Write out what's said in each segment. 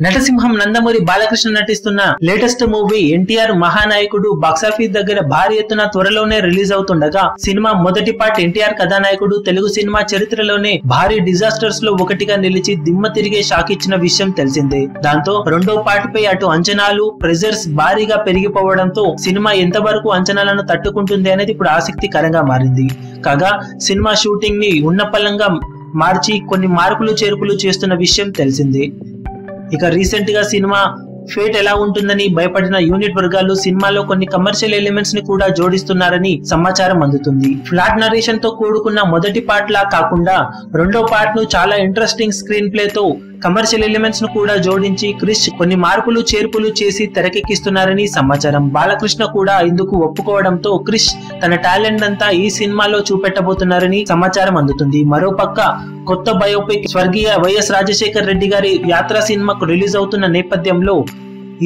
నటసింహం నందమూరి బాలకృష్ణ నటిస్తున్న latest movie NTR మహానాయకుడు box office దగ్గర భారీ ఎత్తున త్వరలోనే రిలీజ్ అవుతుండగా సినిమా మొదటి పార్ట్ ఎన్టీఆర్ కథానాయకుడు తెలుగు సినిమా చరిత్రలోనే భారీ డిజాస్టర్స్ లో ఒకటిగా నిలిచి దిమ్మ తిరిగే షాక్ ఇచ్చిన విషయం తెలిసిందే. దాంతో రెండో పార్ట్ పై అటు అంచనాలు ప్రెజర్స్ భారీగా పెరిగిపోవడంతో సినిమా ఎంతవరకు అంచనాలను తట్టుకుంటుంది అనేది ఇప్పుడు ఆసక్తికరంగా మారింది. కాగా సినిమా షూటింగ్ ని ఉన్నపల్లంగా మార్చి కొన్ని మార్పులు చేర్పులు చేస్తున్న విషయం తెలిసిందే. ఇక రీసెంట్ గా సినిమా ఫేట్ ఎలా ఉంటుందని భయపడిన యూనిట్ వర్గాలు సినిమాలో కొన్ని కమర్షియల్ ఎలిమెంట్స్ ని కూడా జోడిస్తున్నారని సమాచారం అందుతుంది. ఫ్లాట్ నరేషన్ తో కూడుకున్న మొదటి పార్ట్ లా కాకుండా రెండో పార్ట్ ను చాలా ఇంట్రెస్టింగ్ స్క్రీన్ ప్లే తో కమర్షియల్ ఎలిమెంట్స్ ను కూడా జోడించి క్రిష్ కొన్ని మార్పులు చేర్పులు చేసి తెరకెక్కిస్తున్నారని సమాచారం. బాలకృష్ణ కూడా ఇందుకు ఒప్పుకోవడంతో క్రిష్ తన టాలెంట్ అంతా ఈ సినిమాలో చూపెట్టబోతున్నారని సమాచారం అందుతుంది. మరోపక్క కొత్త బయోపిక్ స్వర్గీయ వైఎస్ రాజశేఖర్ రెడ్డి గారి యాత్ర సినిమాకు రిలీజ్ అవుతున్న నేపథ్యంలో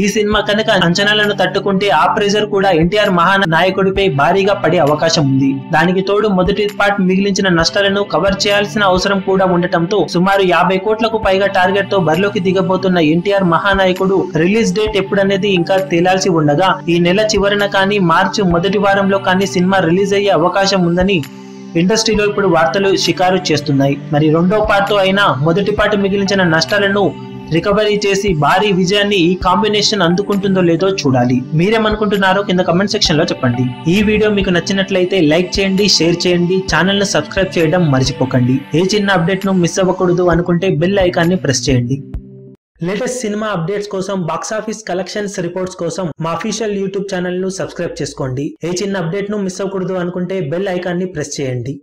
ఈ సినిమా కనుక అంచనాలను తట్టుకుంటే ఆ ప్రెజర్ కూడా ఎన్టీఆర్ మహానాయకుడిపై భారీగా పడే అవకాశం ఉంది. దానికి తోడు మొదటి పార్ట్ మిగిలించిన నష్టాలను కవర్ చేయాల్సిన అవసరం కూడా ఉండటంతో సుమారు 50 కోట్లకు పైగా టార్గెట్ తో బరిలోకి దిగబోతున్న ఎన్టీఆర్ మహానాయకుడు రిలీజ్ డేట్ ఎప్పుడనేది ఇంకా తేలాల్సి ఉండగా ఈ నెల చివరన కానీ మార్చి మొదటి వారంలో కానీ సినిమా రిలీజ్ అయ్యే అవకాశం ఉందని ఇండస్ట్రీలో ఇప్పుడు వార్తలు షికారు చేస్తున్నాయి. మరి రెండో పార్ట్ తో అయినా మొదటి పార్ట్ మిగిలించిన నష్టాలను రికవరీ చేసి భారీ విజయాన్ని ఈ కాంబినేషన్ అందుకుంటుందో లేదో చూడాలి. మీరేమనుకుంటున్నారో కింద కమెంట్ సెక్షన్ లో చెప్పండి. ఈ వీడియో మీకు నచ్చినట్లయితే లైక్ చేయండి, షేర్ చేయండి, ఛానల్ ను సబ్స్క్రైబ్ చేయడం మర్చిపోకండి. ఏ చిన్న అప్డేట్ ను మిస్ అవ్వకూడదు అనుకుంటే బెల్ ఐకాన్ ని ప్రెస్ చేయండి. లేటెస్ట్ సినిమా అప్డేట్స్ కోసం బాక్సాఫీస్ కలెక్షన్స్ రిపోర్ట్స్ కోసం మా అఫీషియల్ యూట్యూబ్ ఛానల్ ను సబ్స్క్రైబ్ చేసుకోండి. ఏ చిన్న అప్డేట్ ను మిస్ అవ్వకూడదు అనుకుంటే బెల్ ఐకాన్ ని ప్రెస్ చేయండి.